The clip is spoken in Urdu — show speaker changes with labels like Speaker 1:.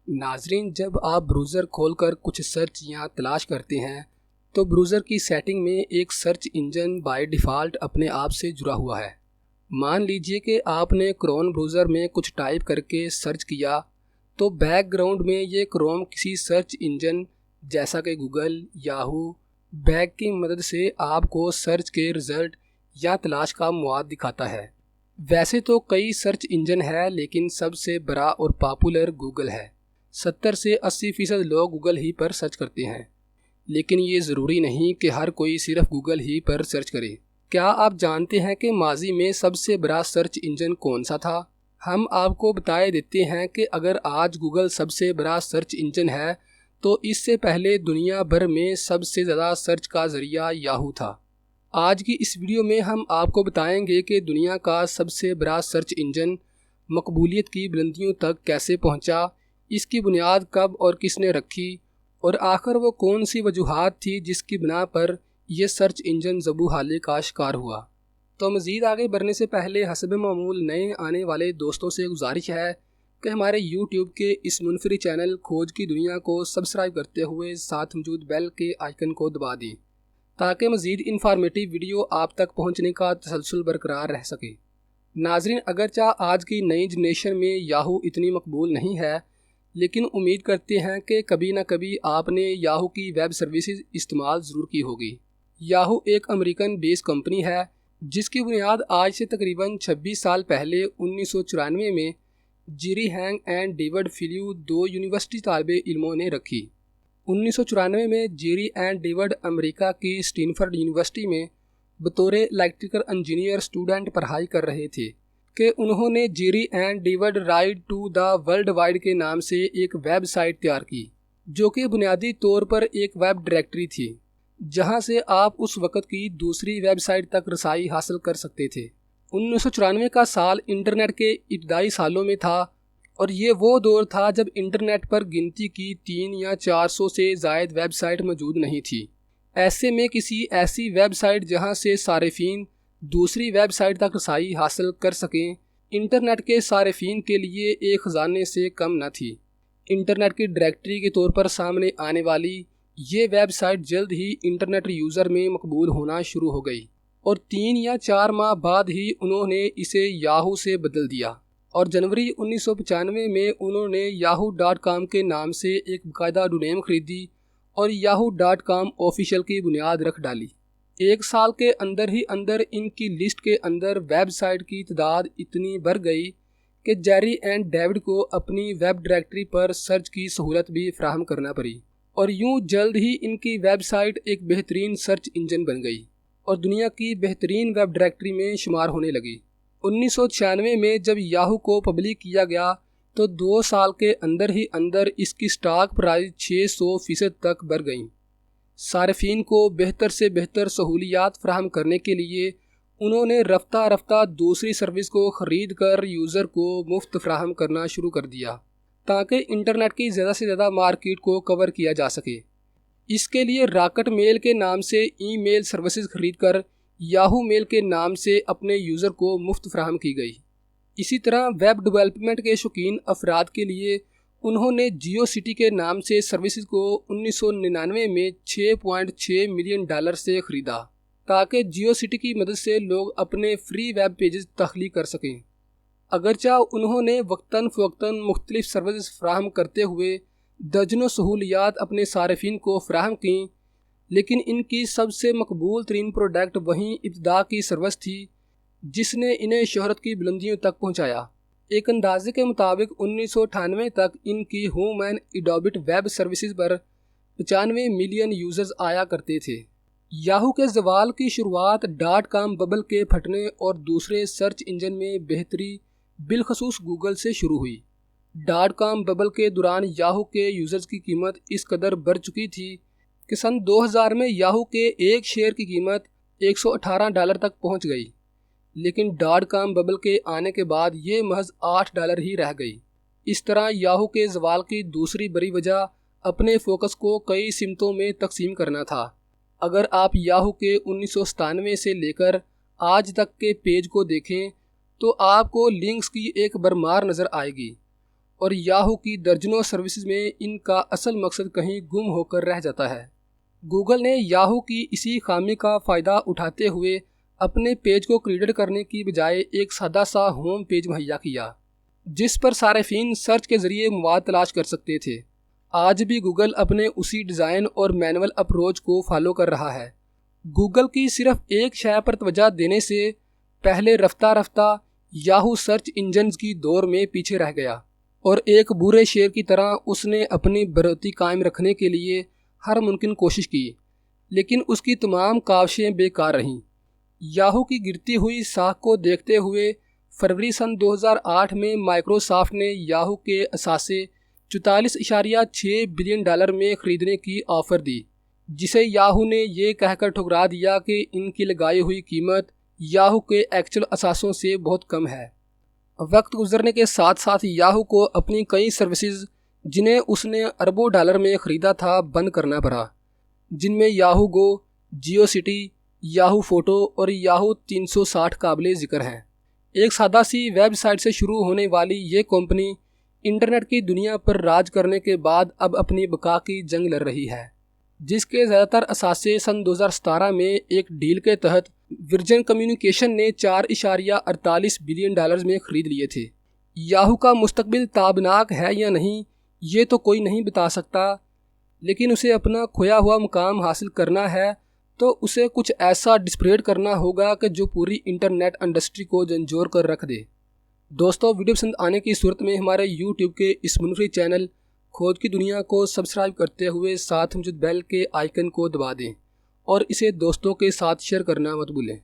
Speaker 1: ناظرین، جب آپ بروزر کھول کر کچھ سرچ یا تلاش کرتے ہیں تو بروزر کی سیٹنگ میں ایک سرچ انجن بائی ڈیفالٹ اپنے آپ سے جڑا ہوا ہے۔ مان لیجئے کہ آپ نے کروم بروزر میں کچھ ٹائپ کر کے سرچ کیا تو بیک گراؤنڈ میں یہ کروم کسی سرچ انجن جیسا کہ گوگل، یاہو، بیک کی مدد سے آپ کو سرچ کے رزلٹ یا تلاش کا مواد دکھاتا ہے۔ ویسے تو کئی سرچ انجن ہے، لیکن سب سے بڑا اور پاپولر گوگل ہے۔ 70 سے 80% لوگ گوگل ہی پر سرچ کرتے ہیں، لیکن یہ ضروری نہیں کہ ہر کوئی صرف گوگل ہی پر سرچ کرے۔ کیا آپ جانتے ہیں کہ ماضی میں سب سے بڑا سرچ انجن کون سا تھا؟ ہم آپ کو بتائے دیتے ہیں کہ اگر آج گوگل سب سے بڑا سرچ انجن ہے تو اس سے پہلے دنیا بھر میں سب سے زیادہ سرچ کا ذریعہ یاہو تھا۔ آج کی اس ویڈیو میں ہم آپ کو بتائیں گے کہ دنیا کا سب سے بڑا سرچ انجن مقبولیت کی بلندیوں تک کیسے پہنچا، اس کی بنیاد کب اور کس نے رکھی، اور آخر وہ کون سی وجوہات تھی جس کی بنا پر یہ سرچ انجن زبوں حالے کا شکار ہوا۔ تو مزید آگے بڑھنے سے پہلے حسب معمول نئے آنے والے دوستوں سے گزارش ہے کہ ہمارے یوٹیوب کے اس منفرد چینل کھوج کی دنیا کو سبسکرائب کرتے ہوئے ساتھ موجود بیل کے آئیکن کو دبا دیں تاکہ مزید انفارمیٹیو ویڈیو آپ تک پہنچنے کا تسلسل برقرار رہ سکے۔ ناظرین، اگرچہ آج کی نئی جنریشن میں یاہو اتنی مقبول نہیں ہے، لیکن امید کرتے ہیں کہ کبھی نہ کبھی آپ نے یاہو کی ویب سروسز استعمال ضرور کی ہوگی۔ یاہو ایک امریکن بیس کمپنی ہے جس کی بنیاد آج سے تقریباً 26 سال پہلے 1994 میں Jerry Yang and David Filo, دو یونیورسٹی طالب علموں نے رکھی۔ 1994 میں جیری اینڈ ڈیوڈ امریکہ کی اسٹینفرڈ یونیورسٹی میں بطور الیکٹریکل انجینئر اسٹوڈنٹ پڑھائی کر رہے تھے کہ انہوں نے Jerry and David ride to the world wide کے نام سے ایک ویب سائٹ تیار کی، جو کہ بنیادی طور پر ایک ویب ڈائریکٹری تھی جہاں سے آپ اس وقت کی دوسری ویب سائٹ تک رسائی حاصل کر سکتے تھے۔ 1994 کا سال انٹرنیٹ کے ابتدائی سالوں میں تھا، اور یہ وہ دور تھا جب انٹرنیٹ پر گنتی کی 300 یا 400 سے زائد ویب سائٹ موجود نہیں تھی۔ ایسے میں کسی ایسی ویب سائٹ جہاں سے صارفین دوسری ویب سائٹ تک رسائی حاصل کر سکیں، انٹرنیٹ کے صارفین کے لیے ایک خزانے سے کم نہ تھی۔ انٹرنیٹ کی ڈائریکٹری کے طور پر سامنے آنے والی یہ ویب سائٹ جلد ہی انٹرنیٹ یوزر میں مقبول ہونا شروع ہو گئی، اور 3 یا 4 ماہ بعد ہی انہوں نے اسے یاہو سے بدل دیا، اور جنوری 1995 میں انہوں نے yahoo.com کے نام سے ایک باقاعدہ ڈومین خریدی اور yahoo.com آفیشیل کی بنیاد رکھ ڈالی۔ ایک سال کے اندر ہی اندر ان کی لسٹ کے اندر ویب سائٹ کی تعداد اتنی بڑھ گئی کہ جیری اینڈ ڈیوڈ کو اپنی ویب ڈائریکٹری پر سرچ کی سہولت بھی فراہم کرنا پڑی، اور یوں جلد ہی ان کی ویب سائٹ ایک بہترین سرچ انجن بن گئی اور دنیا کی بہترین ویب ڈائریکٹری میں شمار ہونے لگی۔ 1996 میں جب یاہو کو پبلک کیا گیا تو 2 سال کے اندر ہی اندر اس کی سٹاک پرائز 600% تک بڑھ گئیں۔ صارفین کو بہتر سے بہتر سہولیات فراہم کرنے کے لیے انہوں نے رفتہ رفتہ دوسری سروس کو خرید کر یوزر کو مفت فراہم کرنا شروع کر دیا تاکہ انٹرنیٹ کی زیادہ سے زیادہ مارکیٹ کو کور کیا جا سکے۔ اس کے لیے راکٹ میل کے نام سے ای میل سروسز خرید کر یاہو میل کے نام سے اپنے یوزر کو مفت فراہم کی گئی۔ اسی طرح ویب ڈیولپمنٹ کے شوقین افراد کے لیے انہوں نے جیو سٹی کے نام سے سروسز کو 1999 میں $6.6 ملین سے خریدا تاکہ جیو سٹی کی مدد سے لوگ اپنے فری ویب پیجز تخلیق کر سکیں۔ اگرچہ انہوں نے وقتاً فوقتاً مختلف سروسز فراہم کرتے ہوئے درجنوں سہولیات اپنے صارفین کو فراہم کیں، لیکن ان کی سب سے مقبول ترین پروڈکٹ وہیں ابتدا کی سروس تھی جس نے انہیں شہرت کی بلندیوں تک پہنچایا۔ ایک اندازے کے مطابق 1998 تک ان کی home and adopt web services پر 95 ملین یوزرز آیا کرتے تھے۔ یاہو کے زوال کی شروعات .com ببل کے پھٹنے اور دوسرے سرچ انجن میں بہتری بالخصوص گوگل سے شروع ہوئی۔ .com ببل کے دوران یاہو کے یوزرز کی قیمت اس قدر بڑھ چکی تھی کہ سن 2000 میں یاہو کے ایک شیئر کی قیمت $118 تک پہنچ گئی، لیکن .com ببل کے آنے کے بعد یہ محض $8 ہی رہ گئی۔ اس طرح یاہو کے زوال کی دوسری بڑی وجہ اپنے فوکس کو کئی سمتوں میں تقسیم کرنا تھا۔ اگر آپ یاہو کے 1997 سے لے کر آج تک کے پیج کو دیکھیں تو آپ کو لنکس کی ایک بھرمار نظر آئے گی۔ اور یاہو کی درجنوں سروسز میں ان کا اصل مقصد کہیں گم ہو کر رہ جاتا ہے۔ گوگل نے یاہو کی اسی خامی کا فائدہ اٹھاتے ہوئے اپنے پیج کو کریڈٹ کرنے کی بجائے ایک سادہ سا ہوم پیج مہیا کیا جس پر صارفین سرچ کے ذریعے مواد تلاش کر سکتے تھے۔ آج بھی گوگل اپنے اسی ڈیزائن اور مینول اپروچ کو فالو کر رہا ہے۔ گوگل کی صرف ایک شے پر توجہ دینے سے پہلے رفتہ رفتہ یاہو سرچ انجنز کی دور میں پیچھے رہ گیا اور ایک بورے شیر کی طرح اس نے اپنی بڑھوتی قائم رکھنے کے لیے ہر ممکن کوشش کی، لیکن اس کی تمام کاوشیں بیکار رہیں۔ یاہو کی گرتی ہوئی ساکھ کو دیکھتے ہوئے فروری سن 2008 میں مائیکروسافٹ نے یاہو کے اثاثے 44.6 بلین ڈالر میں خریدنے کی آفر دی، جسے یاہو نے یہ کہہ کر ٹھکرا دیا کہ ان کی لگائی ہوئی قیمت یاہو کے ایکچوئل اثاثوں سے بہت کم ہے۔ وقت گزرنے کے ساتھ ساتھ یاہو کو اپنی کئی سروسز جنہیں اس نے اربوں ڈالر میں خریدا تھا بند کرنا پڑا، جن میں یاہو گو، جیو سٹی، یاہو فوٹو اور یاہو 360 قابل ذکر ہیں۔ ایک سادہ سی ویب سائٹ سے شروع ہونے والی یہ کمپنی انٹرنیٹ کی دنیا پر راج کرنے کے بعد اب اپنی بقا کی جنگ لڑ رہی ہے، جس کے زیادہ تر اثاثے سن 2017 میں ایک ڈیل کے تحت ورجن کمیونیکیشن نے 4.48 بلین ڈالرز میں خرید لیے تھے۔ یاہو کا مستقبل تابناک ہے یا نہیں یہ تو کوئی نہیں بتا سکتا، لیکن اسے اپنا کھویا ہوا مقام حاصل کرنا ہے تو اسے کچھ ایسا ڈسپلیڈ کرنا ہوگا کہ جو پوری انٹرنیٹ انڈسٹری کو جھنجھوڑ کر رکھ دے۔ دوستو، ویڈیو پسند آنے کی صورت میں ہمارے یوٹیوب کے اس منفرد چینل کھوج کی دنیا کو سبسکرائب کرتے ہوئے ساتھ موجود بیل کے آئیکن کو دبا دیں اور اسے دوستوں کے ساتھ شیئر کرنا مت بھولیں۔